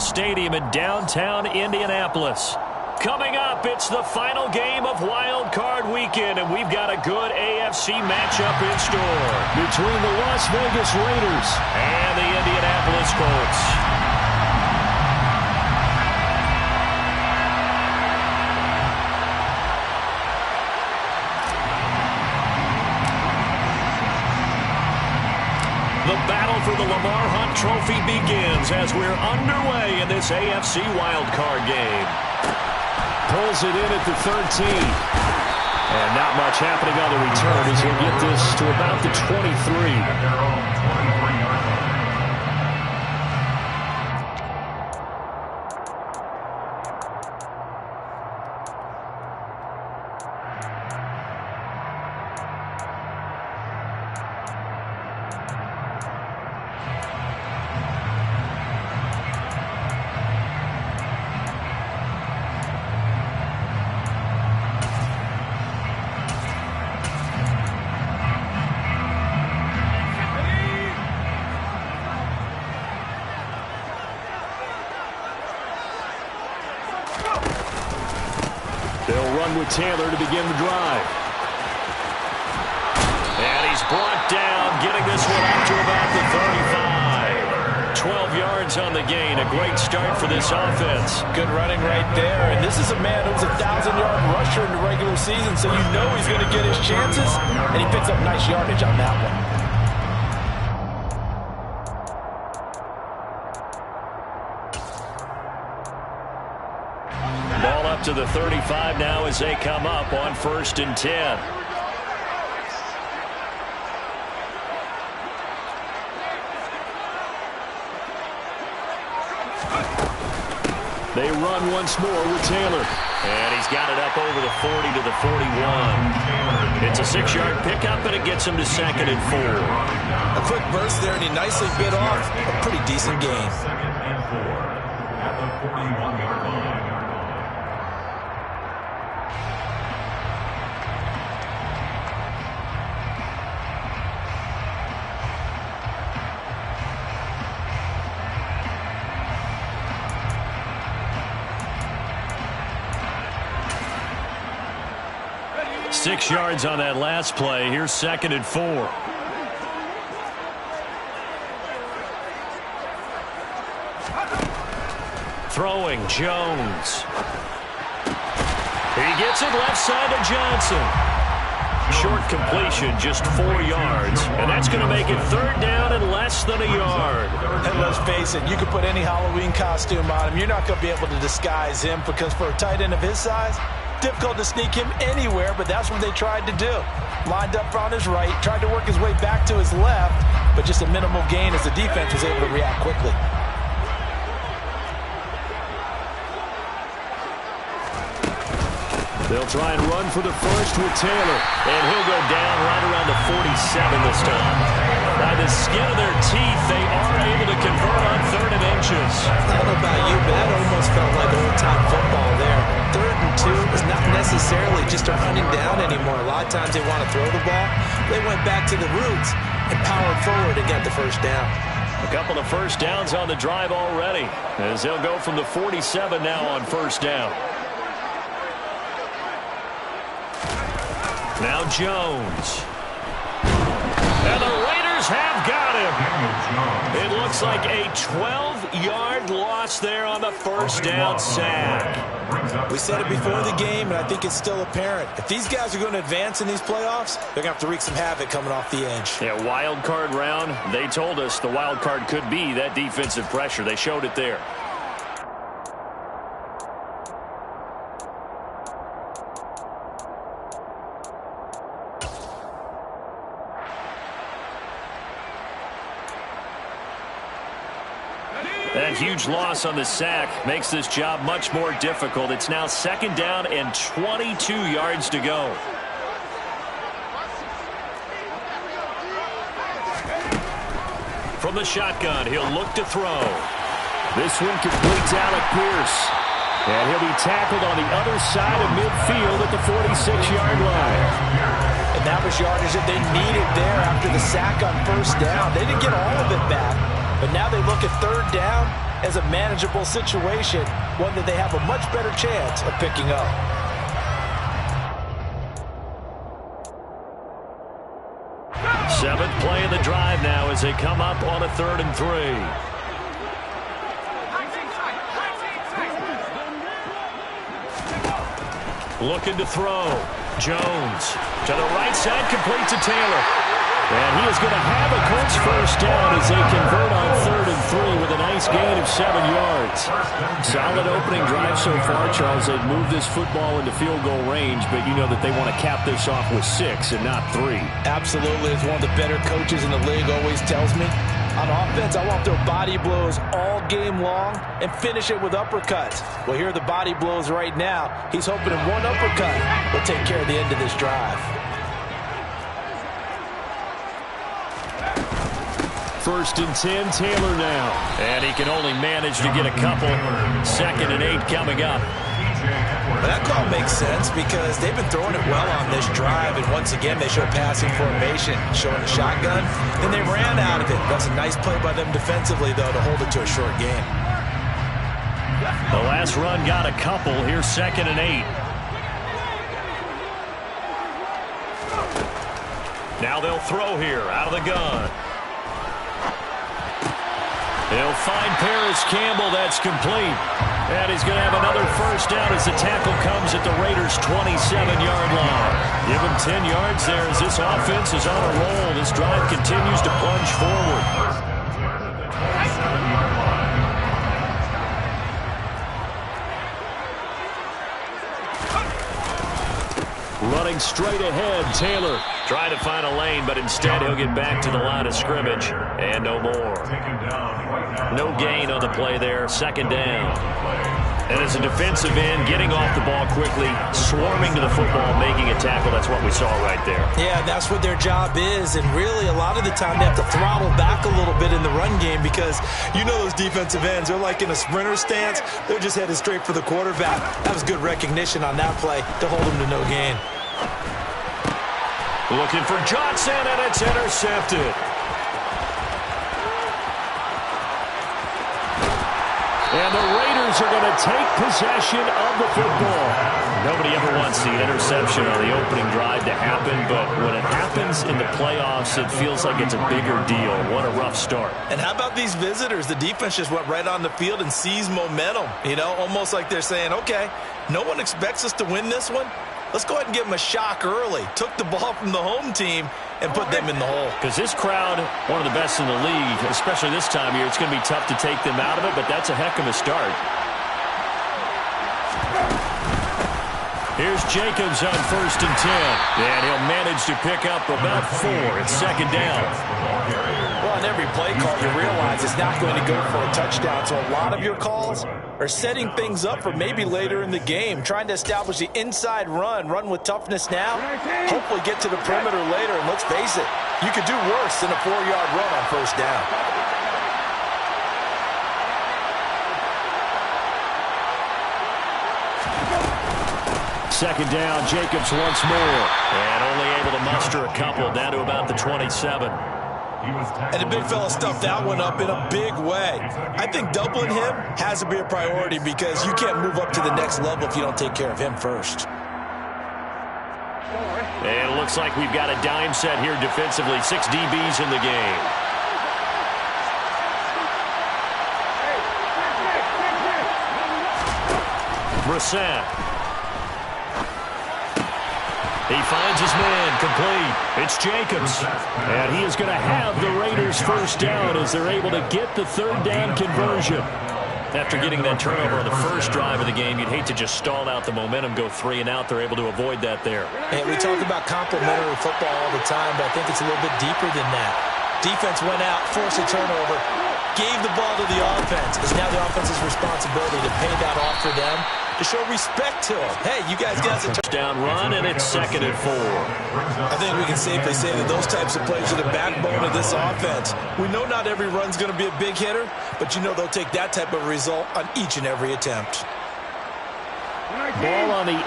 Stadium in downtown Indianapolis. Coming up, it's the final game of Wild Card Weekend, and we've got a good AFC matchup in store between the Las Vegas Raiders and the Indianapolis Colts. The battle for the Lamar Hunt Trophy begins as we're underway in this AFC wildcard game. Pulls it in at the 13. And not much happening on the return as he'll get this to about the 23. They'll run with Taylor to begin the drive. And he's brought down, getting this one up to about the 35. 12 yards on the gain. A great start for this offense. Good running right there. And this is a man who's a 1,000-yard rusher in the regular season, so you know he's going to get his chances. And he picks up nice yardage on that one. Ball up to the 35 now as they come up on 1st and 10. They run once more with Taylor. And he's got it up over the 40 to the 41. It's a 6-yard pickup, and it gets him to 2nd and 4. A quick burst there, and he nicely bit off a pretty decent gain. At the 41-yard line. Six yards on that last play. Here's 2nd and 4. Throwing, Jones. He gets it left side to Johnson. Short completion, just 4 yards. And that's going to make it 3rd down and less than a yard. And let's face it, you can put any Halloween costume on him. You're not going to be able to disguise him because for a tight end of his size, difficult to sneak him anywhere, but that's what they tried to do. Lined up on his right, tried to work his way back to his left, but just a minimal gain as the defense was able to react quickly. They'll try and run for the first with Taylor, and he'll go down right around the 47 this time. By the skin of their teeth, they are able to convert on 3rd and inches. I don't know about you, but that almost felt like old-time football there. 3rd and 2 is not necessarily just a running down anymore. A lot of times they want to throw the ball. They went back to the roots and powered forward and got the first down. A couple of first downs on the drive already, as they'll go from the 47 now on 1st down. Now Jones. And the Raiders have got him. It looks like a 12-yard loss there on the 1st down sack. We said it before the game, and I think it's still apparent. If these guys are going to advance in these playoffs, they're going to have to wreak some havoc coming off the edge. Yeah, wild card round. They told us the wild card could be that defensive pressure. They showed it there. That huge loss on the sack makes this job much more difficult. It's now 2nd down and 22 yards to go. From the shotgun, he'll look to throw. This one completes Alec Pierce. And he'll be tackled on the other side of midfield at the 46-yard line. And that was yardage that they needed there after the sack on 1st down. They didn't get all of it back. But now they look at 3rd down, as a manageable situation, one that they have a much better chance of picking up. Seventh play of the drive now as they come up on a 3rd and 3. Looking to throw. Jones to the right side, complete to Taylor. And he is going to have a Colts first down as they convert on 3rd and 3 with a nice gain of 7 yards. Solid opening drive so far, Charles. They've moved this football into field goal range, but you know that they want to cap this off with 6 and not 3. Absolutely. As one of the better coaches in the league always tells me, on offense, I want to throw body blows all game long and finish it with uppercuts. Well, here are the body blows right now. He's hoping in one uppercut will take care of the end of this drive. 1st and 10, Taylor now. And he can only manage to get a couple. 2nd and 8 coming up. That call makes sense because they've been throwing it well on this drive, and once again they show passing formation, showing the shotgun, and they ran out of it. That's a nice play by them defensively, though, to hold it to a short game. The last run got a couple. Here's 2nd and 8. Now they'll throw here out of the gun. They'll find Paris Campbell. That's complete. And he's going to have another first down as the tackle comes at the Raiders' 27-yard line. Give him 10 yards there as this offense is on a roll. This drive continues to plunge forward. Running straight ahead, Taylor. Trying to find a lane, but instead he'll get back to the line of scrimmage. And no more. No gain on the play there. 2nd down. And as a defensive end, getting off the ball quickly, swarming to the football, making a tackle. That's what we saw right there. Yeah, that's what their job is. And really, a lot of the time, they have to throttle back a little bit in the run game because you know those defensive ends, they're like in a sprinter stance. They're just headed straight for the quarterback. That was good recognition on that play to hold him to no gain. Looking for Johnson, and it's intercepted. And the Raiders are going to take possession of the football. Nobody ever wants the interception on the opening drive to happen, but when it happens in the playoffs, it feels like it's a bigger deal. What a rough start. And how about these visitors? The defense just went right on the field and seized momentum. You know, almost like they're saying, okay, no one expects us to win this one. Let's go ahead and give them a shock early. Took the ball from the home team and put them in the hole. Because this crowd, one of the best in the league, especially this time of year, it's going to be tough to take them out of it, but that's a heck of a start. Here's Jacobs on 1st and 10. And he'll manage to pick up about 4. It's 2nd down. Well, on every play call, you realize it's not going to go for a touchdown. So a lot of your calls are setting things up for maybe later in the game, trying to establish the inside run with toughness now, hopefully get to the perimeter later. And let's face it, you could do worse than a 4-yard run on 1st down. Second down, Jacobs once more. And only able to muster a couple down to about the 27. And the big fella stuffed that one up in a big way. I think doubling him has to be a priority because you can't move up to the next level if you don't take care of him first. And it looks like we've got a dime set here defensively. 6 DBs in the game. Brissett. He finds his man, complete. It's Jacobs. And he is going to have the Raiders first down as they're able to get the 3rd down conversion. After getting that turnover on the first drive of the game, you'd hate to just stall out the momentum, go 3 and out. They're able to avoid that there. And we talk about complementary football all the time, but I think it's a little bit deeper than that. Defense went out, forced a turnover, gave the ball to the offense. It's now the offense's responsibility to pay that off for them, to show respect to them. Hey, you guys got the touchdown run, and it's 2nd and 4. I think we can safely say that those types of plays are the backbone of this offense. We know not every run's going to be a big hitter, but you know they'll take that type of result on each and every attempt. Ball on the 8.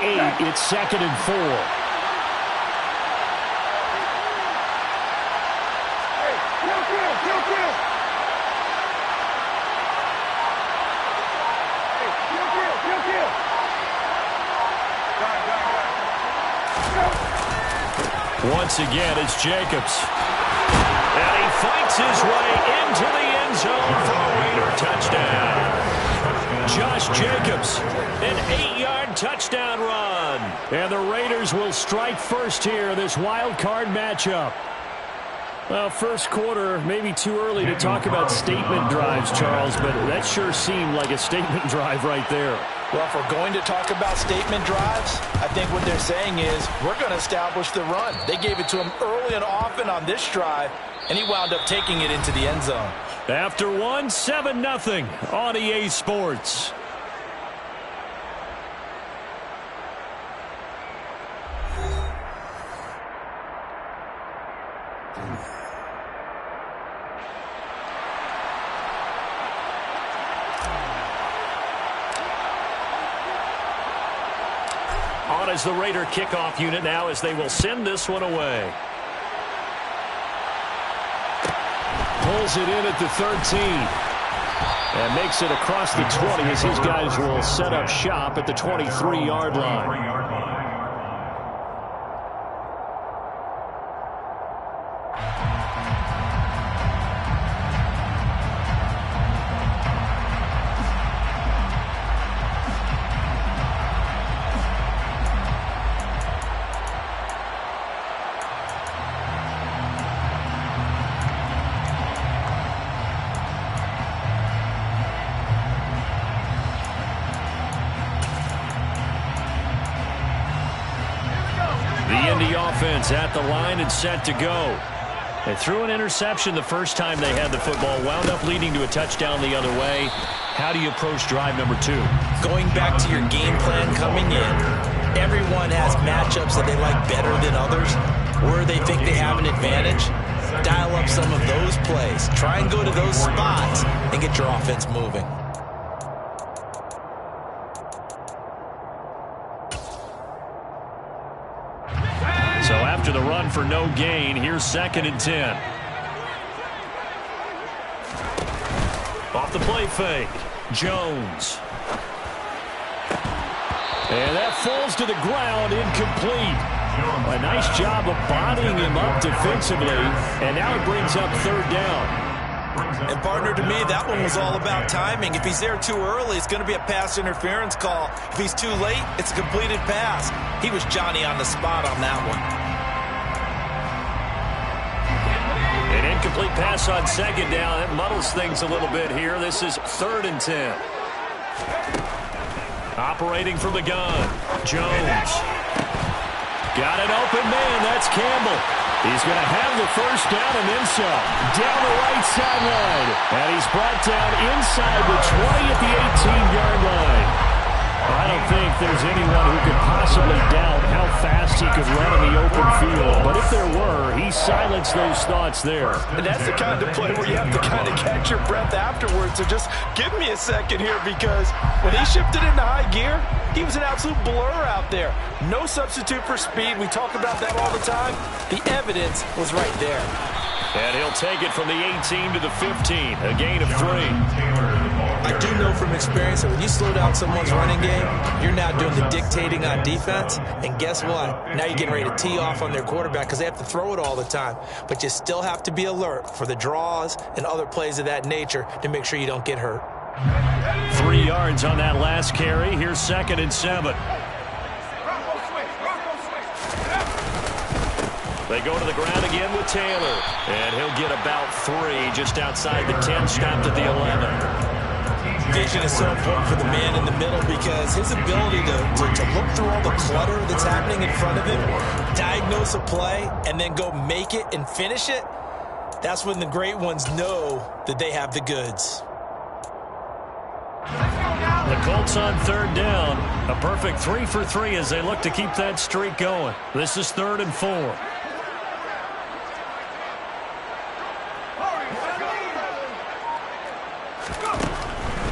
It's 2nd and 4. Once again, it's Jacobs. And he fights his way into the end zone for a Raider touchdown. Josh Jacobs, an 8-yard touchdown run. And the Raiders will strike first here in this wild card matchup. Well, first quarter, maybe too early to talk about statement drives, Charles, but that sure seemed like a statement drive right there. Well, if we're going to talk about statement drives, I think what they're saying is we're going to establish the run. They gave it to him early and often on this drive, and he wound up taking it into the end zone. After one, 7-0 on EA Sports. On as the Raider kickoff unit now as they will send this one away. Pulls it in at the 13. And makes it across the 20 as his guys will set up shop at the 23-yard line. Offense at the line and set to go. They threw an interception the first time they had the football, wound up leading to a touchdown the other way. How do you approach drive number 2? Going back to your game plan coming in, everyone has matchups that they like better than others, where they think they have an advantage. Dial up some of those plays. Try and go to those spots and get your offense moving. So after the run for no gain, here's 2nd and 10. Off the play fake, Jones. And that falls to the ground, incomplete. A nice job of bodying him up defensively, and now it brings up 3rd down. And partner, to me, that one was all about timing. If he's there too early, it's going to be a pass interference call. If he's too late, it's a completed pass. He was Johnny on the spot on that one. An incomplete pass on 2nd down. That muddles things a little bit here. This is 3rd and 10. Operating from the gun, Jones. Got an open man. That's Campbell. He's going to have the first down and then some. Down the right sideline. And he's brought down inside the 20 at the 18-yard line. I don't think there's anyone who could possibly doubt how fast he could run in the open field. But if there were, he silenced those thoughts there. And that's the kind of play where you have to kind of catch your breath afterwards. So just give me a second here, because when he shifted into high gear, he was an absolute blur out there. No substitute for speed. We talk about that all the time. The evidence was right there. And he'll take it from the 18 to the 15, a gain of 3. I do know from experience that when you slow down someone's running game, you're now doing the dictating on defense. And guess what? Now you're getting ready to tee off on their quarterback because they have to throw it all the time. But you still have to be alert for the draws and other plays of that nature to make sure you don't get hurt. 3 yards on that last carry. Here's 2nd and 7. They go to the ground again with Taylor. And he'll get about 3 just outside the 10, stopped at the 11. Vision is so important for the man in the middle, because his ability to look through all the clutter that's happening in front of him, diagnose a play, and then go make it and finish it, that's when the great ones know that they have the goods. The Colts on 3rd down. A perfect 3 for 3 as they look to keep that streak going. This is 3rd and 4.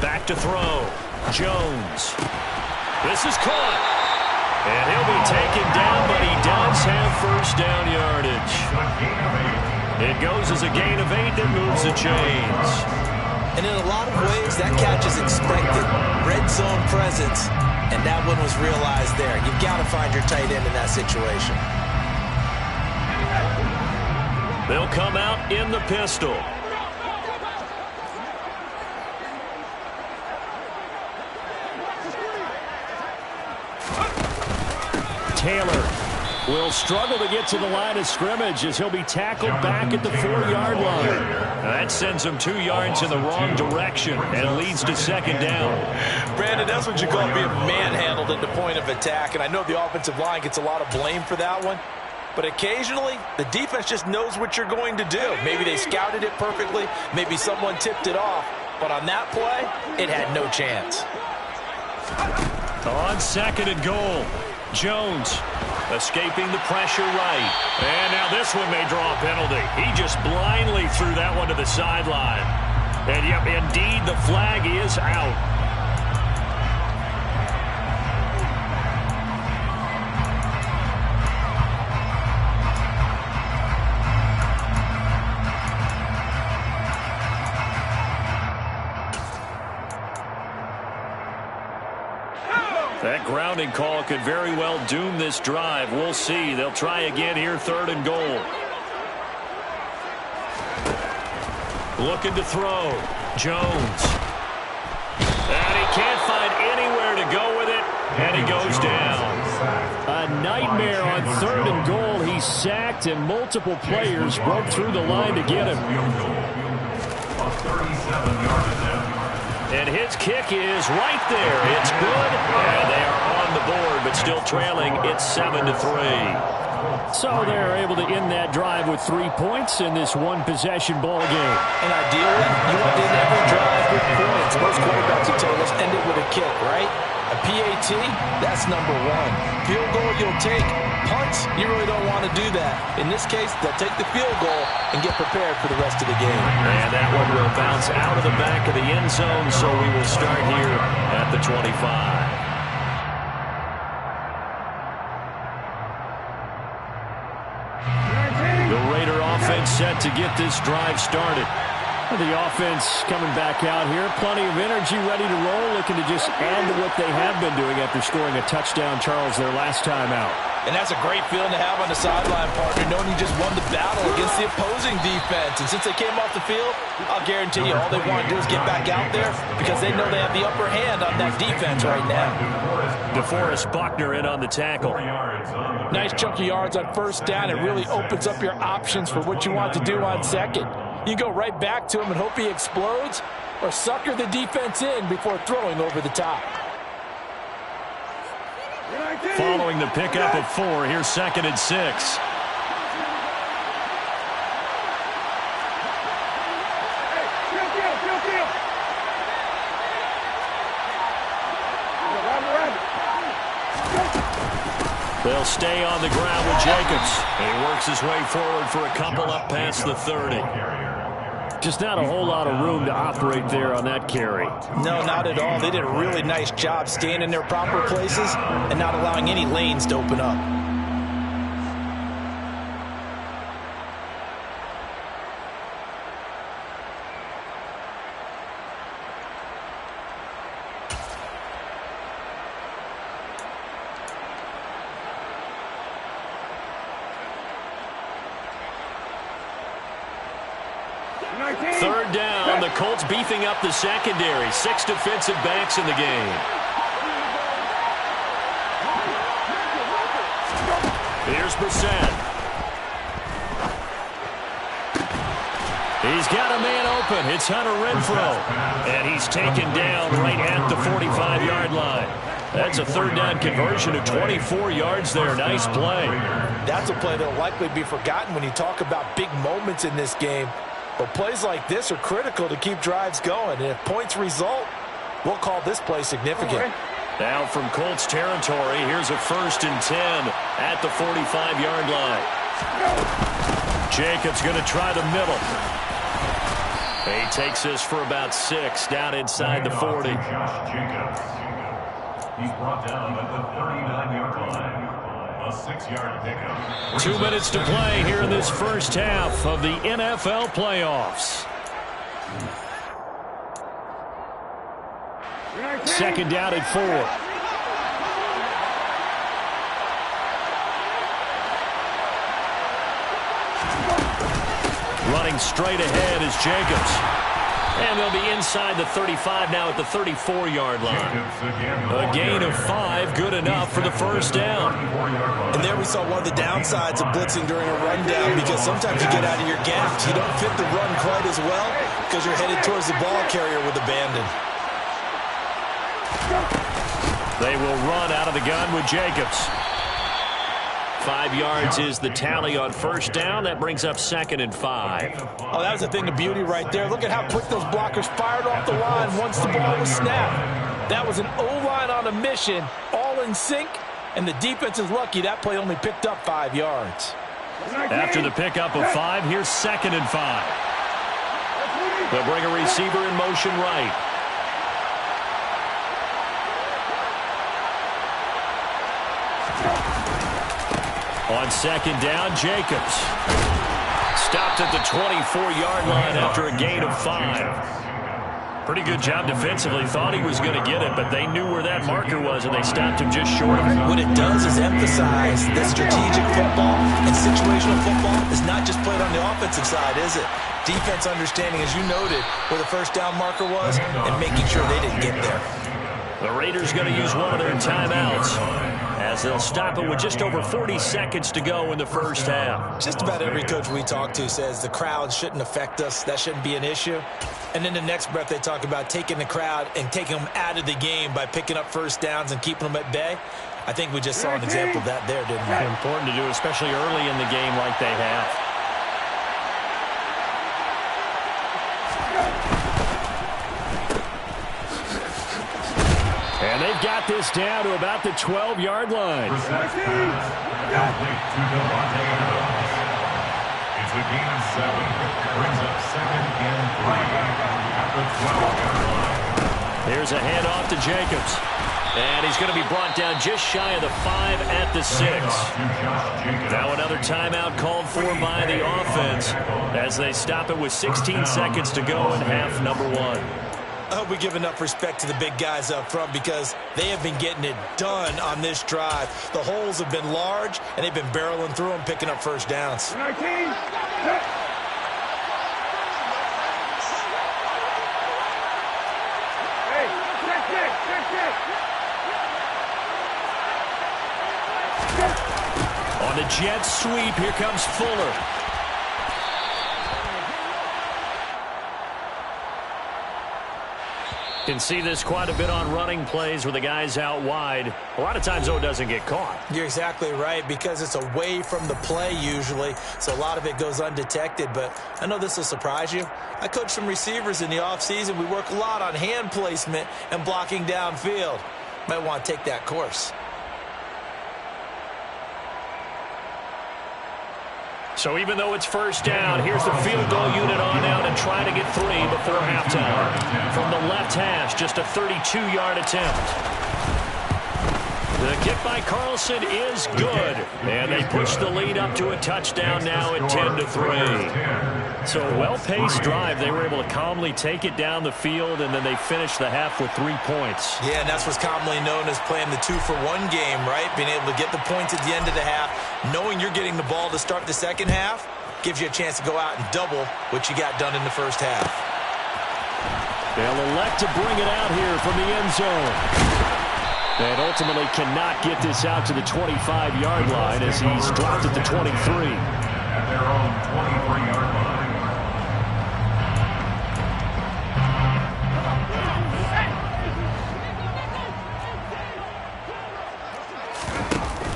Back to throw. Jones. This is caught. And he'll be taken down, but he does have first down yardage. It goes as a gain of 8 that moves the chains. And in a lot of ways, that catch is expected. Red zone presence, and that one was realized there. You've got to find your tight end in that situation. They'll come out in the pistol. Taylor will struggle to get to the line of scrimmage as he'll be tackled back at the 4-yard line. That sends him 2 yards in the wrong direction and leads to second down. Brandon, that's what you call being manhandled at the point of attack, and I know the offensive line gets a lot of blame for that one, but occasionally the defense just knows what you're going to do. Maybe they scouted it perfectly, maybe someone tipped it off, but on that play, it had no chance. On second and goal, Jones escaping the pressure right. And now this one may draw a penalty. He just blindly threw that one to the sideline. And yep, indeed, the flag is out. That grounding call could very well doom this drive. We'll see. They'll try again here, third and goal. Looking to throw. Jones. And he can't find anywhere to go with it, and he goes down. A nightmare on third and goal. He's sacked, and multiple players broke through the line to get him. A 37-yard attempt. And his kick is right there. It's good. And they are on the board, but still trailing. It's 7-3. So they're able to end that drive with 3 points in this one-possession ball game. And ideally, you want to end every drive with points. Most quarterbacks would tell us end it with a kick, right? A PAT, that's number 1. Field goal, you'll take. Punts, you really don't want to do that. In this case, they'll take the field goal and get prepared for the rest of the game. And that one will bounce out of the back of the end zone, so we will start here at the 25. The Raider offense set to get this drive started. The offense coming back out here. Plenty of energy, ready to roll, looking to just add to what they have been doing after scoring a touchdown, Charles, their last time out. And that's a great feeling to have on the sideline, partner, knowing you just won the battle against the opposing defense. And since they came off the field, I'll guarantee you all they want to do is get back out there because they know they have the upper hand on that defense right now. DeForest Buckner in on the tackle. Nice chunky yards on first down. It really opens up your options for what you want to do on second. You go right back to him and hope he explodes, or sucker the defense in before throwing over the top. Following the pickup of 4, here's 2nd and 6. They'll stay on the ground with Jacobs. And he works his way forward for a couple up past the 30. Just not a whole lot of room to operate there on that carry. No, not at all. They did a really nice job staying in their proper places and not allowing any lanes to open up. Third down, the Colts beefing up the secondary. 6 defensive backs in the game. Here's Brissett. He's got a man open. It's Hunter Renfrow. And he's taken down right at the 45-yard line. That's a third down conversion of 24 yards there. Nice play. That's a play that will likely be forgotten when you talk about big moments in this game. But plays like this are critical to keep drives going. And if points result, we'll call this play significant. Now from Colts territory, here's a 1st and 10 at the 45-yard line. Jacobs going to try the middle. He takes this for about 6 down inside the 40. Josh Jacobs. He's brought down at the 39-yard line. A 6-yard pickup. 2 minutes to play here in this first half of the NFL playoffs. 2nd down at 4. Running straight ahead is Jacobs. And they'll be inside the 35 now at the 34-yard line. A gain of 5, good enough for the first down. And there we saw one of the downsides of blitzing during a rundown, because sometimes you get out of your gaps. You don't fit the run quite as well because you're headed towards the ball carrier with abandon. They will run out of the gun with Jacobs. 5 yards is the tally on first down. That brings up 2nd and 5. Oh, that was a thing of beauty right there. Look at how quick those blockers fired off the line once the ball was snapped. That was an O-line on a mission, all in sync, and the defense is lucky that play only picked up 5 yards. After the pickup of 5, here's 2nd and 5. They'll bring a receiver in motion right. On 2nd down, Jacobs. Stopped at the 24-yard line after a gain of 5. Pretty good job defensively. Thought he was going to get it, but they knew where that marker was, and they stopped him just short of it. What it does is emphasize that strategic football and situational football is not just played on the offensive side, is it? Defense understanding, as you noted, where the first down marker was and making sure they didn't get there. The Raiders going to use one of their timeouts as they'll stop it with just over 40 seconds to go in the first half. Just about every coach we talk to says the crowd shouldn't affect us. That shouldn't be an issue. And then the next breath they talk about taking the crowd and taking them out of the game by picking up first downs and keeping them at bay. I think we just saw an example of that there, didn't we? Important to do, especially early in the game like they have. And they've got this down to about the 12-yard line. It's a gain of 7. Brings up 2nd and 3 at the 12-yard line. Here's a handoff to Jacobs. And he's going to be brought down just shy of the 5 at the 6. Now another timeout called for by the offense as they stop it with 16 seconds to go in half number 1. I hope we give enough respect to the big guys up front, because they have been getting it done on this drive. The holes have been large, and they've been barreling through them, picking up first downs. On the jet sweep, here comes Fuller. Can see this quite a bit on running plays where the guy's out wide. A lot of times, though, it doesn't get caught. You're exactly right, because it's away from the play usually, so a lot of it goes undetected. But I know this will surprise you. I coach some receivers in the offseason. We work a lot on hand placement and blocking downfield. Might want to take that course. So even though it's first down, here's the field goal unit on out and trying to get 3 before halftime. From the left hash, just a 32-yard attempt. The kick by Carlson is good. And they push the lead up to a touchdown now at 10-3. So a well-paced drive. They were able to calmly take it down the field, and then they finished the half with 3 points. Yeah, and that's what's commonly known as playing the 2-for-1 game, right? Being able to get the points at the end of the half, knowing you're getting the ball to start the second half, gives you a chance to go out and double what you got done in the first half. They'll elect to bring it out here from the end zone. And ultimately cannot get this out to the 25-yard line as he's dropped at the 23. At their own 23-yard line.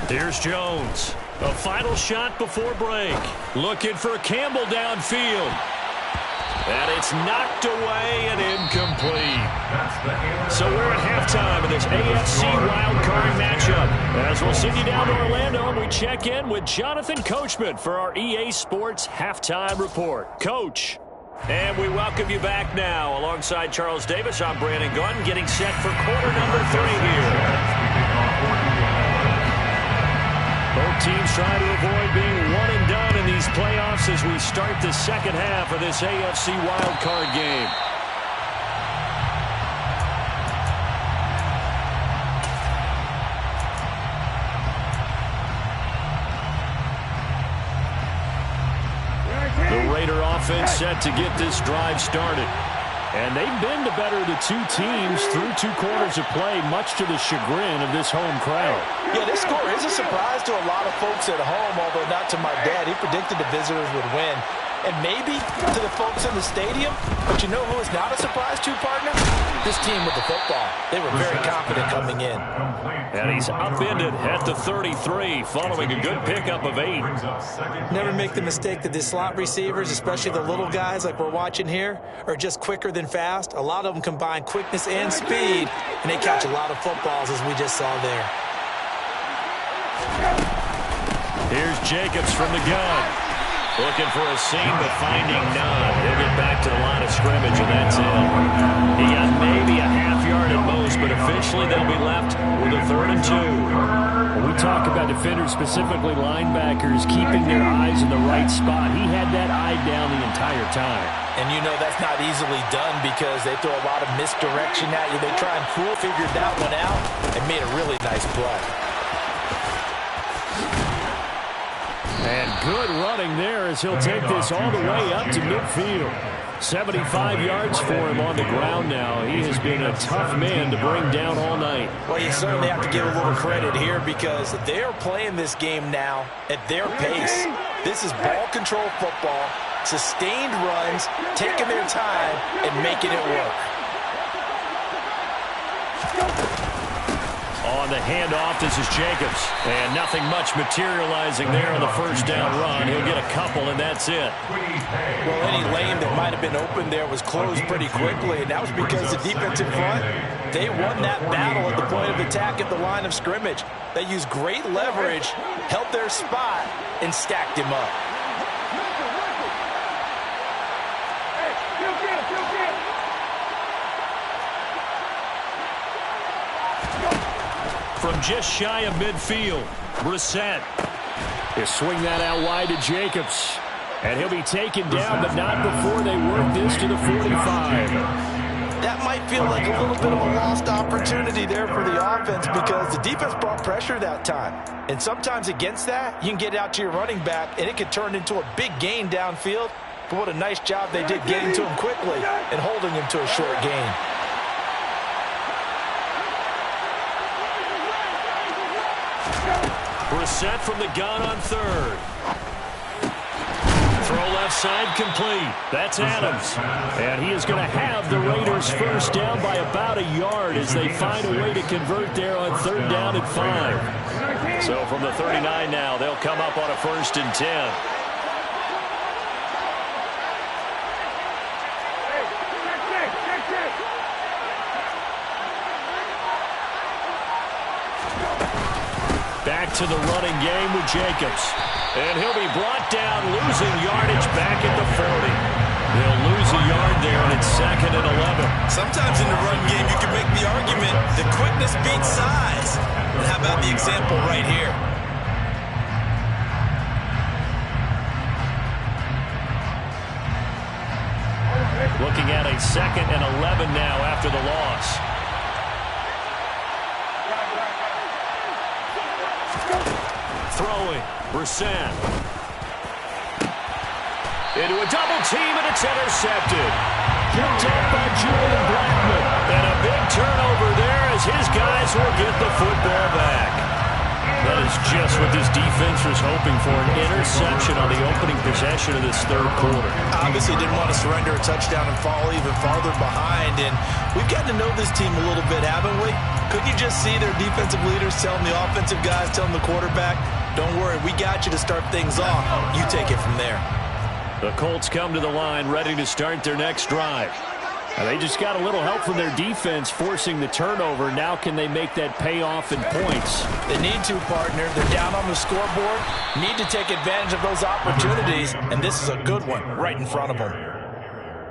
Here's Jones. A final shot before break. Looking for Campbell downfield. And it's knocked away and incomplete. So we're at halftime of this AFC wildcard matchup. As we'll send you down to Orlando, and we check in with Jonathan Coachman for our EA Sports Halftime Report. Coach. And we welcome you back now. Alongside Charles Davis, I'm Brandon Gunn, getting set for quarter number 3 here. Both teams trying to avoid being one and done in these playoffs as we start the second half of this AFC wildcard game. The Raider offense set to get this drive started. And they've been the better of the two teams through 2 quarters of play, much to the chagrin of this home crowd. Yeah, this score is a surprise to a lot of folks at home, although not to my dad. He predicted the visitors would win. And maybe to the folks in the stadium, but you know who is not a surprise to, partner? This team with the football. They were very confident coming in. And he's upended at the 33, following a good pickup of 8. Never make the mistake that the slot receivers, especially the little guys like we're watching here, are just quicker than fast. A lot of them combine quickness and speed, and they catch a lot of footballs, as we just saw there. Here's Jacobs from the gun. Looking for a seam, but finding none. He'll get back to the line of scrimmage, and that's it. He got maybe a half yard at most, but officially they'll be left with a 3rd and 2. When we talk about defenders, specifically linebackers, keeping their eyes in the right spot, he had that eye down the entire time. And you know that's not easily done because they throw a lot of misdirection at you. They try and figure that one out and made a really nice play. And good running there as he'll take this all the way up to midfield. 75 yards for him on the ground now. He has been a tough man to bring down all night. Well, you certainly have to give a little credit here because they're playing this game now at their pace. This is ball control football, sustained runs, taking their time, and making it work. On the handoff, this is Jacobs. And nothing much materializing there on the first down run. He'll get a couple, and that's it. Well, any lane that might have been open there was closed pretty quickly, and that was because the defensive front, they won that battle at the point of attack at the line of scrimmage. They used great leverage, held their spot, and stacked him up. From just shy of midfield, Brissett. He'll swing that out wide to Jacobs. And he'll be taken down, but not before they work this to the 45. That might feel like a little bit of a lost opportunity there for the offense because the defense brought pressure that time. And sometimes against that, you can get out to your running back, and it can turn into a big gain downfield. But what a nice job they did getting to him quickly and holding him to a short gain. Brissett from the gun on 3rd. Throw left side complete. That's Adams. And he is going to have the Raiders first down by about a yard as they find a way to convert there on 3rd down and 5. So from the 39 now, they'll come up on a 1st and 10. Back to the running game with Jacobs. And he'll be brought down, losing yardage back at the 40. They'll lose a yard there, and it's 2nd and 11. Sometimes in the run game, you can make the argument that quickness beats size. And how about the example right here? Looking at a 2nd and 11 now after the loss. Throwing, Brissett. Into a double team, and it's intercepted. Picked up by Julian Blackmon. And a big turnover there as his guys will get the football back. That is just what this defense was hoping for, an interception on the opening possession of this 3rd quarter. Obviously didn't want to surrender a touchdown and fall even farther behind, and we've gotten to know this team a little bit, haven't we? Couldn't you just see their defensive leaders telling the offensive guys, telling the quarterback, don't worry, we got you to start things off. You take it from there. The Colts come to the line ready to start their next drive. And they just got a little help from their defense forcing the turnover. Now can they make that pay off in points? They need to, partner. They're down on the scoreboard. Need to take advantage of those opportunities, and this is a good one right in front of them.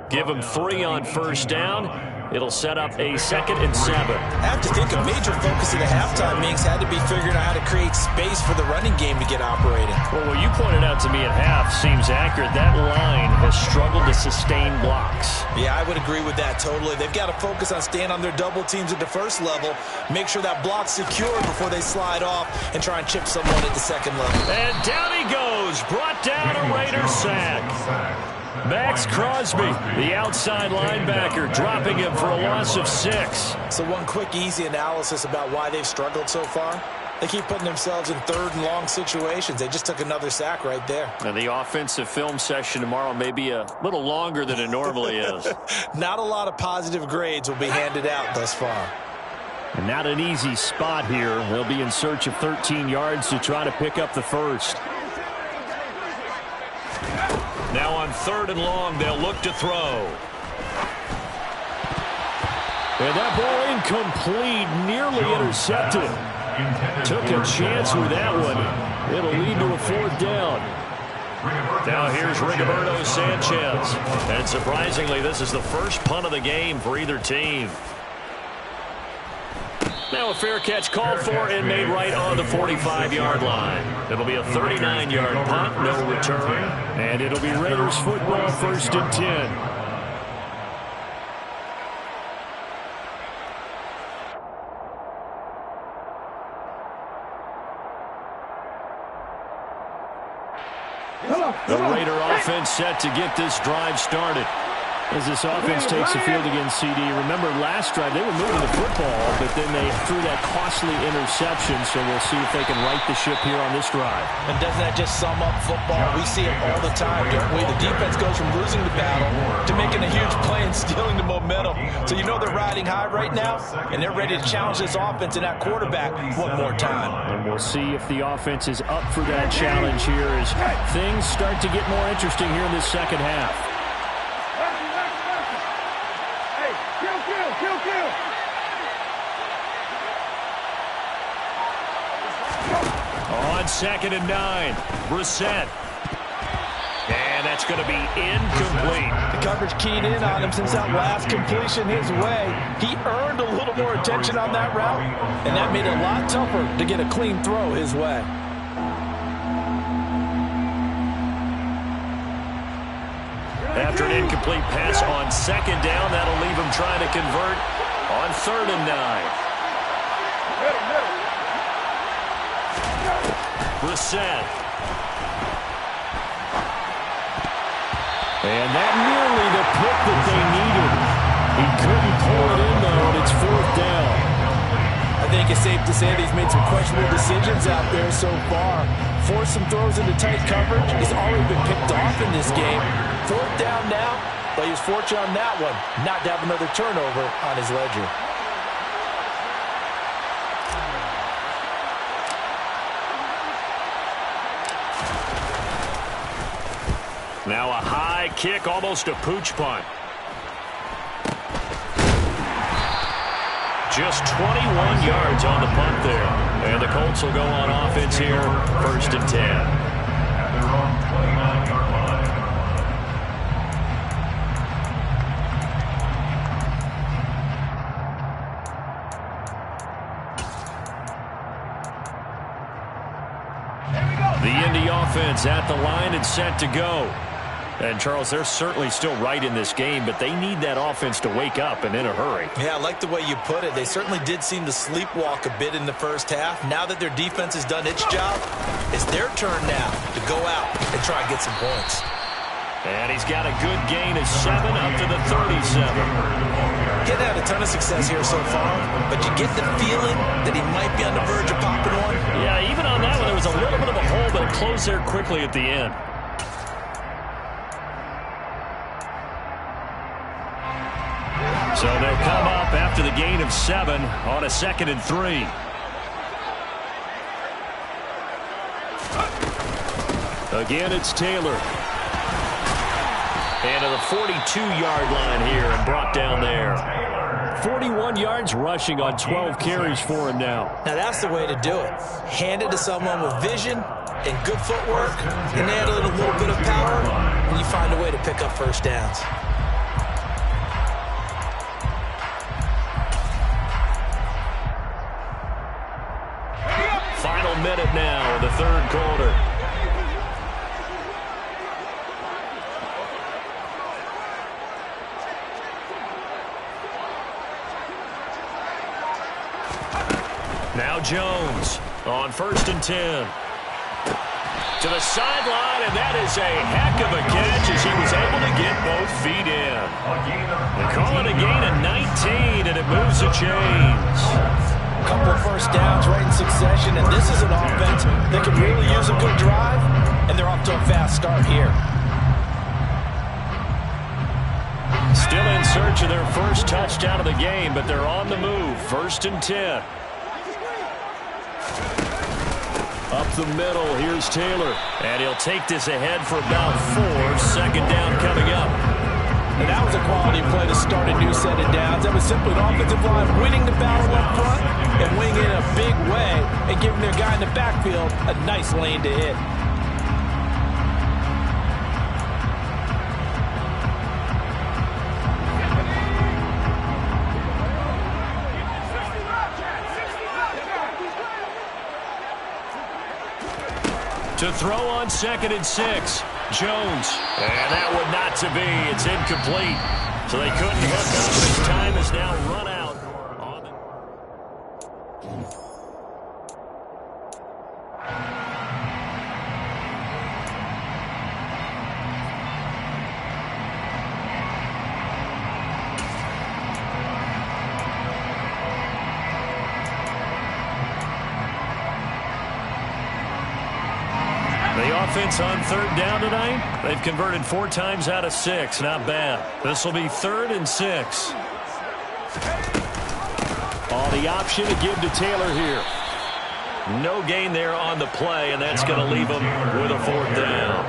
Give them 3 on 1st down. It'll set up a 2nd and 7. I have to think a major focus of the halftime meetings had to be figuring out how to create space for the running game to get operating. Well, what you pointed out to me at half seems accurate. That line has struggled to sustain blocks. Yeah, I would agree with that totally. They've got to focus on staying on their double teams at the first level, make sure that block's secure before they slide off and try and chip someone at the 2nd level. And down he goes, brought down a Raider sack. Max Crosby, the outside linebacker, dropping him for a loss of 6. So one quick, easy analysis about why they've struggled so far. They keep putting themselves in third and long situations. They just took another sack right there. And the offensive film session tomorrow may be a little longer than it normally is. Not a lot of positive grades will be handed out thus far. And not an easy spot here. They'll be in search of 13 yards to try to pick up the first. Now on 3rd and long, they'll look to throw. And that ball incomplete, nearly intercepted. Took a chance with that one. It'll lead to a 4th down. Now here's Rigoberto Sanchez. And surprisingly, this is the first punt of the game for either team. Now a fair catch called for and made right on the 45-yard line. It'll be a 39-yard punt, no return. And it'll be Raiders football, 1st and 10. The Raider offense set to get this drive started. As this offense takes the field against CD. Remember last drive they were moving the football, but then they threw that costly interception, so we'll see if they can right the ship here on this drive. And doesn't that just sum up football? We see it all the time, don't we? The defense goes from losing the battle to making a huge play and stealing the momentum. So you know they're riding high right now, and they're ready to challenge this offense and that quarterback one more time. And we'll see if the offense is up for that challenge here as things start to get more interesting here in this second half. On 2nd and 9, Brissett. And that's going to be incomplete. The coverage keyed in on him since that last completion his way. He earned a little more attention on that route, and that made it a lot tougher to get a clean throw his way. After an incomplete pass on 2nd down, that'll leave him trying to convert on 3rd and 9. Brissett. And that nearly the pick that they needed. He couldn't pull it in, though, and it's 4th down. I think it's safe to say that he's made some questionable decisions out there so far. Forced some throws into tight coverage. He's already been picked off in this game. 4th down now, but he was fortunate on that one not to have another turnover on his ledger. Now a high kick, almost a pooch punt. Just 21 yards on the punt there. And the Colts will go on offense here, 1st and 10. At their own 29-yard line. The Indy offense at the line and set to go. And, Charles, they're certainly still right in this game, but they need that offense to wake up and in a hurry. Yeah, I like the way you put it. They certainly did seem to sleepwalk a bit in the first half. Now that their defense has done its job, it's their turn now to go out and try and get some points. And he's got a good gain of 7 up to the 37. Getting had a ton of success here so far, but you get the feeling that he might be on the verge of popping one. Yeah, even on that one, there was a little bit of a hole, but it closed there quickly at the end. So they'll come up after the gain of 7 on a 2nd and 3. Again, it's Taylor. And to the 42-yard line here and brought down there. 41 yards rushing on 12 carries for him now. Now that's the way to do it. Hand it to someone with vision and good footwork, and add a little bit of power, and you find a way to pick up first downs. Final minute now in the 3rd quarter. Now Jones on 1st and 10. To the sideline, and that is a heck of a catch as he was able to get both feet in. They call it a gain of 19, and it moves the chains. A couple of first downs right in succession, and this is an offense that can really use a good drive, and they're off to a fast start here. Still in search of their first touchdown of the game, but they're on the move. 1st and 10. Up the middle, here's Taylor. And he'll take this ahead for about 4. 2nd down coming up. And that was a quality play to start a new set of downs. That was simply an offensive line winning the battle up front and winning it in a big way and giving their guy in the backfield a nice lane to hit. To throw on 2nd and 6. Jones. And that would not to be. It's incomplete. So they couldn't hook up. His time is now run out. Offense on 3rd down tonight. They've converted 4 times out of 6. Not bad. This will be 3rd and 6. On the option to give to Taylor here. No gain there on the play, and that's going to leave them with a 4th down.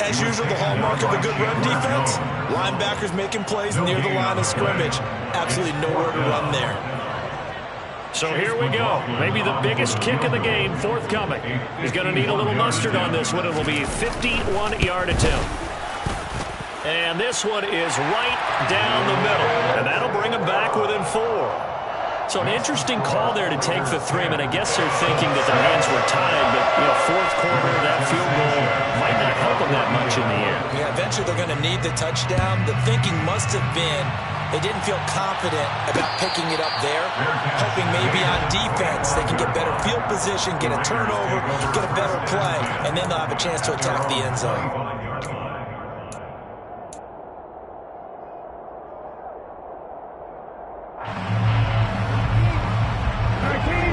As usual, the hallmark of a good run defense, linebackers making plays near the line of scrimmage. Absolutely nowhere to run there. So here we go. Maybe the biggest kick of the game forthcoming. He's going to need a little mustard on this one. It will be a 51-yard attempt. And this one is right down the middle. And that'll bring him back within 4. So an interesting call there to take the 3. And I guess they're thinking that their hands were tied. But, 4th quarter, that field goal might not help them that much in the end. Yeah, eventually they're going to need the touchdown. The thinking must have been they didn't feel confident about picking it up there, hoping maybe on defense they can get better field position, get a turnover, get a better play, and then they'll have a chance to attack the end zone.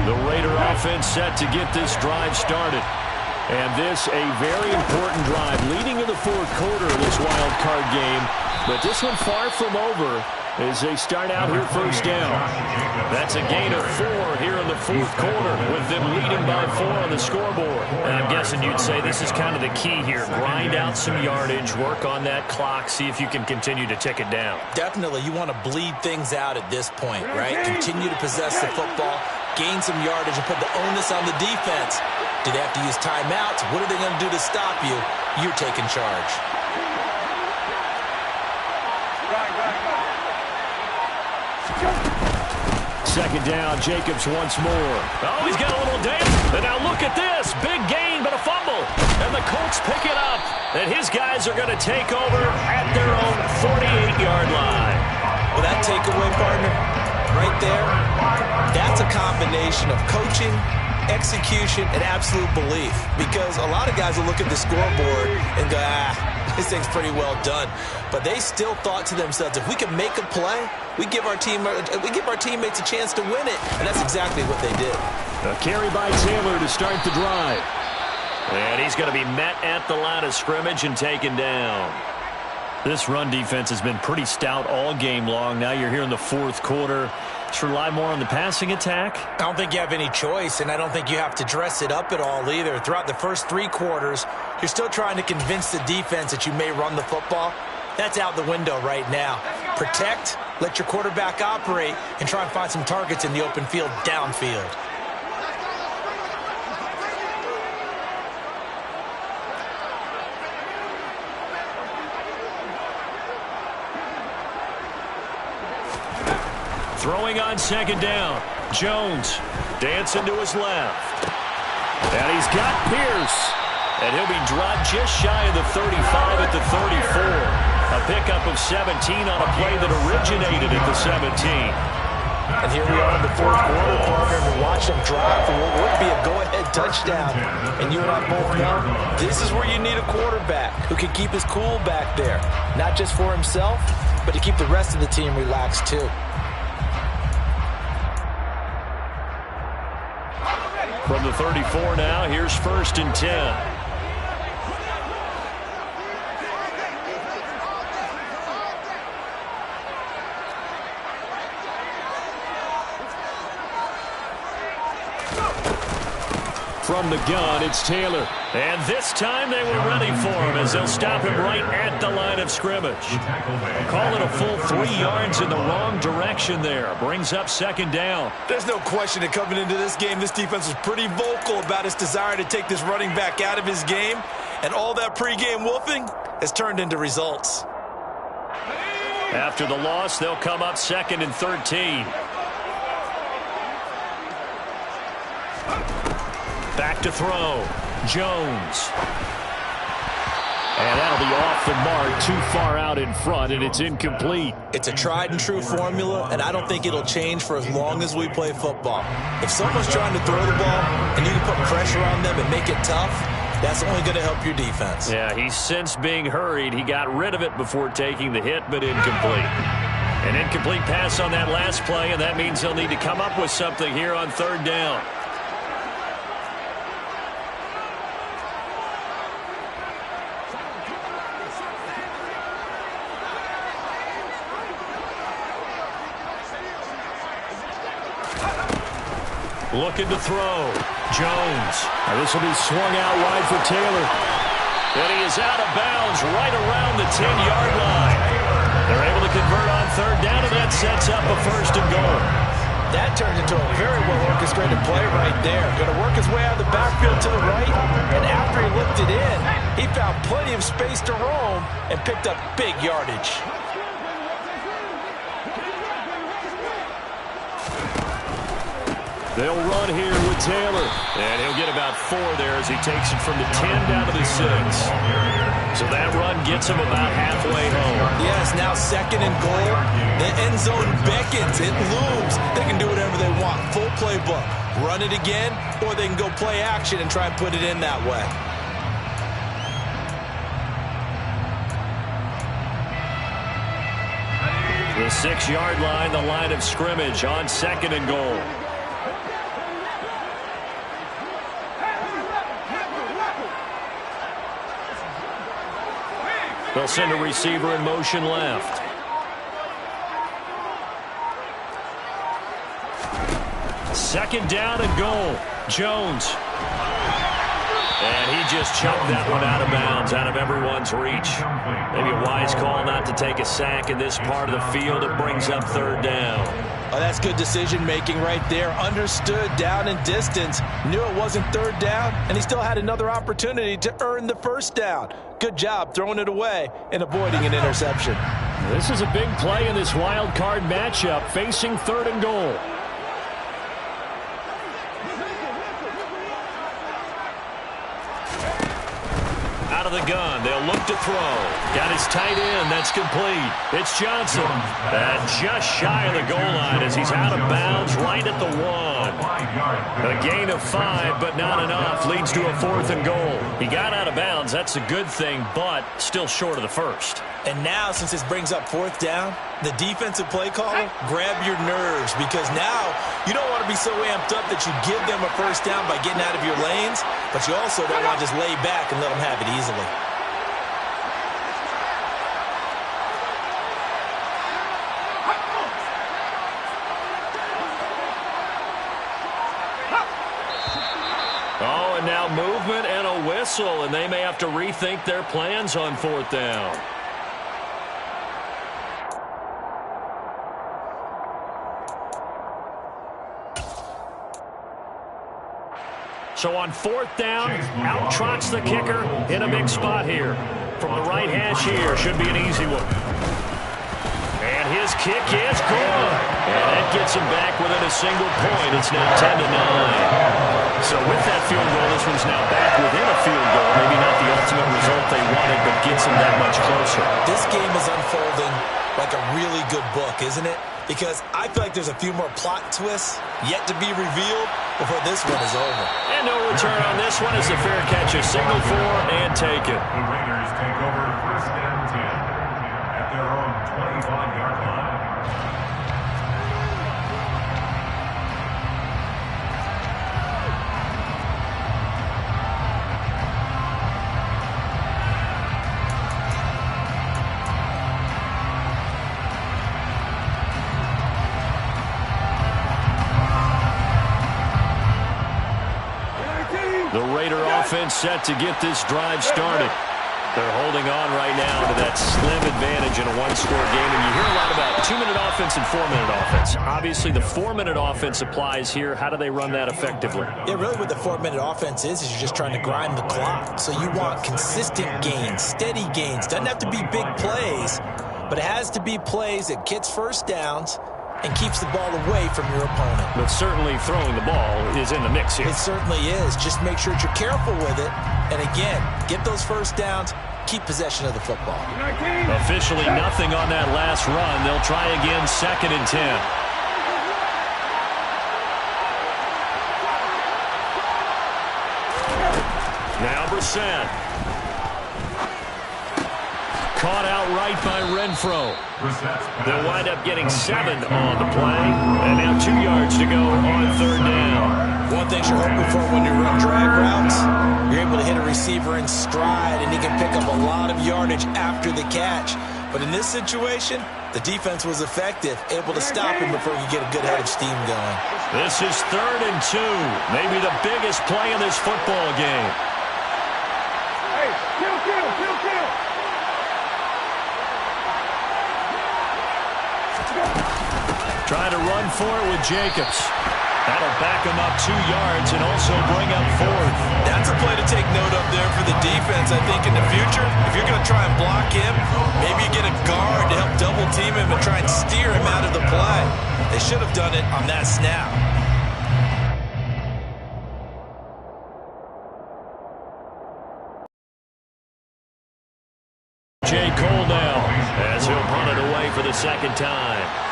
The Raider offense set to get this drive started. And this a very important drive leading in the 4th quarter of this wild card game. But this one far from over as they start out here 1st down. That's a gain of 4 here in the 4th quarter with them leading by 4 on the scoreboard. And I'm guessing you'd say this is kind of the key here. Grind out some yardage, work on that clock, see if you can continue to tick it down. Definitely, you want to bleed things out at this point, right? Continue to possess the football, gain some yardage, and put the onus on the defense. Do they have to use timeouts? What are they going to do to stop you? You're taking charge. Second down, Jacobs once more. Oh, he's got a little dance. And now look at this. Big gain, but a fumble. And the Colts pick it up. And his guys are going to take over at their own 48-yard line. Well, that takeaway, partner, right there, that's a combination of coaching, execution, and absolute belief. Because a lot of guys will look at the scoreboard and go, this thing's pretty well done. But they still thought to themselves, if we can make a play, we give our teammates a chance to win it. And that's exactly what they did. A carry by Taylor to start the drive. And he's going to be met at the line of scrimmage and taken down. This run defense has been pretty stout all game long. Now you're here in the 4th quarter. Just rely more on the passing attack? I don't think you have any choice, and I don't think you have to dress it up at all either. Throughout the first 3 quarters, you're still trying to convince the defense that you may run the football. That's out the window right now. Protect, let your quarterback operate, and try and find some targets in the open field downfield. Throwing on 2nd down. Jones dancing to his left. And he's got Pierce. And he'll be dropped just shy of the 35 at the 34. A pickup of 17 on a play that originated at the 17. And here we are in the 4th quarter, partner, and watch them drive for what would be a go-ahead touchdown. And you and I both know this is where you need a quarterback who can keep his cool back there. Not just for himself, but to keep the rest of the team relaxed too. From the 34 now, here's 1st and 10. From the gun, it's Taylor. And this time they were ready for him as they'll stop him right at the line of scrimmage. Call it a full 3 yards in the wrong direction there. Brings up 2nd down. There's no question that coming into this game, this defense was pretty vocal about its desire to take this running back out of his game. And all that pregame wolfing has turned into results. After the loss, they'll come up 2nd and 13. Back to throw. Jones. And that'll be off the mark, too far out in front, and it's incomplete. It's a tried-and-true formula, and I don't think it'll change for as long as we play football. If someone's trying to throw the ball and you can put pressure on them and make it tough, that's only going to help your defense. Yeah, he's since being hurried. He got rid of it before taking the hit, but incomplete. An incomplete pass on that last play, and that means he'll need to come up with something here on 3rd down. Looking to throw. Jones. This will be swung out wide for Taylor. And he is out of bounds right around the 10-yard line. They're able to convert on 3rd down, and that sets up a 1st and goal. That turned into a very well-orchestrated play right there. Going to work his way out of the backfield to the right, and after he looked it in, he found plenty of space to roam and picked up big yardage. They'll run here with Taylor. And he'll get about 4 there as he takes it from the 10 down to the 6. So that run gets him about halfway home. Yes, now 2nd and goal. The end zone beckons. It looms. They can do whatever they want. Full playbook. Run it again, or they can go play action and try and put it in that way. The 6-yard line, the line of scrimmage on 2nd and goal. They'll send a receiver in motion left. Second down and goal. Jones. And he just chucked that one out of bounds, out of everyone's reach. Maybe a wise call not to take a sack in this part of the field. It brings up 3rd down. Oh, that's good decision-making right there. Understood down and distance. Knew it wasn't 3rd down, and he still had another opportunity to earn the 1st down. Good job throwing it away and avoiding an interception. This is a big play in this wild card matchup, facing 3rd and goal. Out of the gun, they'll look to throw. Got his tight end, that's complete. It's Johnson. Just shy of the goal line as he's out of bounds right at the 1. A gain of 5, but not enough. Leads to a 4th and goal. He got out of bounds, that's a good thing, but still short of the 1st. And now, since this brings up 4th down, the defensive play caller, grab your nerves, because now you don't want to be so amped up that you give them a 1st down by getting out of your lanes, but you also don't want to just lay back and let them have it easily. Oh, and now movement and a whistle, and they may have to rethink their plans on 4th down. So on 4th down, out trots the kicker in a big spot here. From the right hash here, should be an easy one. And his kick is good. And that gets him back within a single point. It's now 10-9. So with that field goal, this one's now back within a field goal. Maybe not the ultimate result they wanted, but gets them that much closer. This game is unfolding like a really good book, isn't it? Because I feel like there's a few more plot twists yet to be revealed before this one is over. And no return on this one as the fair catch is signaled for and taken. The Raiders take over 1st and 10 at their own 25-yard line. The Raider offense set to get this drive started. They're holding on right now to that slim advantage in a one-score game. And you hear a lot about 2-minute offense and 4-minute offense. Obviously, the 4-minute offense applies here. How do they run that effectively? Yeah, really what the 4-minute offense is you're just trying to grind the clock. So you want consistent gains, steady gains. Doesn't have to be big plays, but it has to be plays that gets first downs and keeps the ball away from your opponent. But certainly throwing the ball is in the mix here. It certainly is. Just make sure that you're careful with it. And again, get those first downs, keep possession of the football. Officially nothing on that last run. They'll try again 2nd and 10. Now Brissett. Caught out right by Renfro. They'll wind up getting 7 on the play. And now 2 yards to go on 3rd down. One thing you're hoping for when you run drag routes, you're able to hit a receiver in stride, and he can pick up a lot of yardage after the catch. But in this situation, the defense was effective, able to stop him before he could get a good head of steam going. This is 3rd and 2. Maybe the biggest play in this football game. Hey, kill. Trying to run for it with Jacobs. That'll back him up 2 yards and also bring up 4th. That's a play to take note of there for the defense, I think, in the future. If you're going to try and block him, maybe you get a guard to help double team him and try and steer him out of the play. They should have done it on that snap. J. Cole now as he'll punt it away for the 2nd time.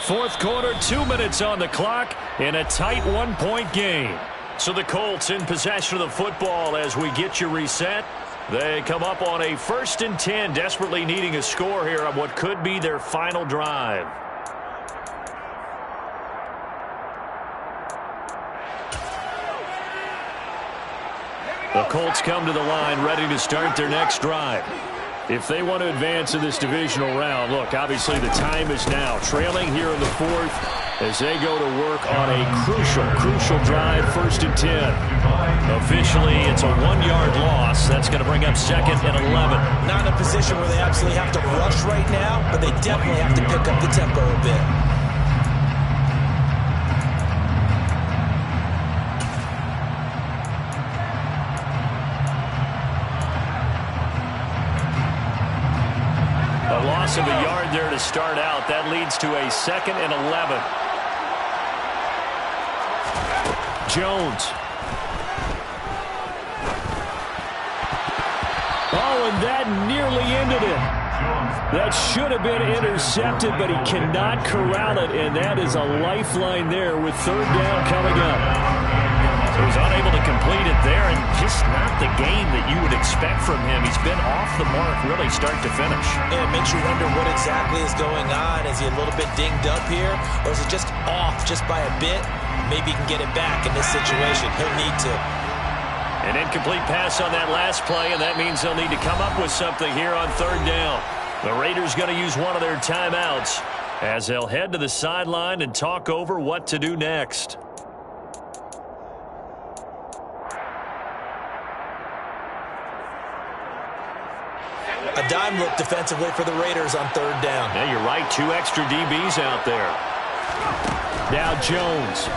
Fourth quarter, 2 minutes on the clock in a tight 1-point game. So the Colts in possession of the football as we get you reset. They come up on a 1st and 10, desperately needing a score here on what could be their final drive. The Colts come to the line ready to start their next drive. If they want to advance in this divisional round, look, obviously the time is now. Trailing here in the 4th as they go to work on a crucial drive, 1st and 10. Officially, it's a 1-yard loss. That's going to bring up 2nd and 11. Not in a position where they absolutely have to rush right now, but they definitely have to pick up the tempo a bit. Of a yard there to start out. That leads to a 2nd and 11. Jones. Oh, and that nearly ended it. That should have been intercepted, but he cannot corral it, and that is a lifeline there with 3rd down coming up. So he's unable to complete it there, and just not the game that you would expect from him. He's been off the mark really start to finish. And it makes you wonder what exactly is going on. Is he a little bit dinged up here, or is it just off just by a bit? Maybe he can get it back in this situation. He'll need to. An incomplete pass on that last play, and that means they'll need to come up with something here on 3rd down. The Raiders going to use one of their timeouts as they'll head to the sideline and talk over what to do next. A dime look defensively for the Raiders on 3rd down. Yeah, you're right. 2 extra DBs out there. Now Jones.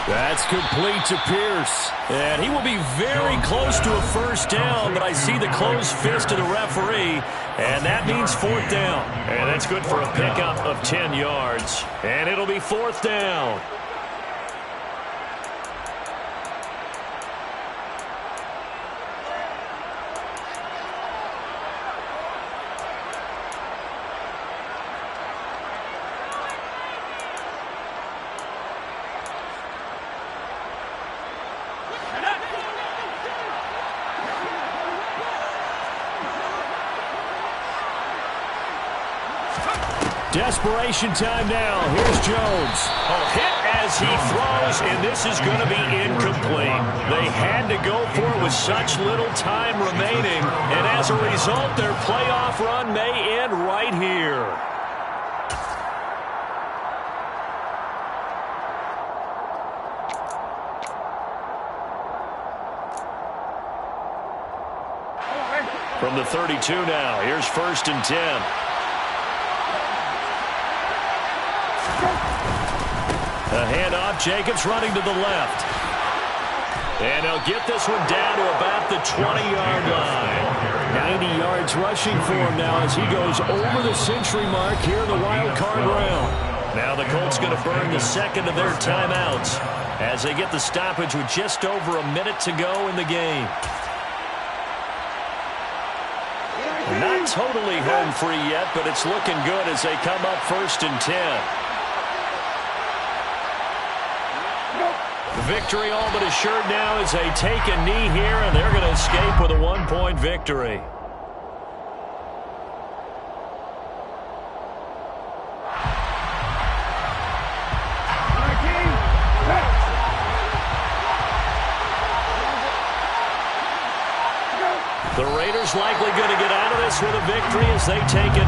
That's complete to Pierce. And he will be very close to a first down, but I see the closed fist of the referee, and that means fourth down. And that's good for a pickup of 10 yards. And it'll be fourth down. Desperation time now. Here's Jones. Hit as he throws, and this is going to be incomplete. They had to go for it with such little time remaining, and as a result, their playoff run may end right here. From the 32 now, here's 1st and 10. A handoff, Jacobs running to the left. And they'll get this one down to about the 20-yard line. 90 yards rushing for him now as he goes over the century mark here in the wild card round. Now the Colts going to burn the second of their timeouts as they get the stoppage with just over a minute to go in the game. Not totally home free yet, but it's looking good as they come up 1st and 10. Victory all but assured now as they take a knee here, and they're going to escape with a 1-point victory. The Raiders likely going to get out of this with a victory as they take it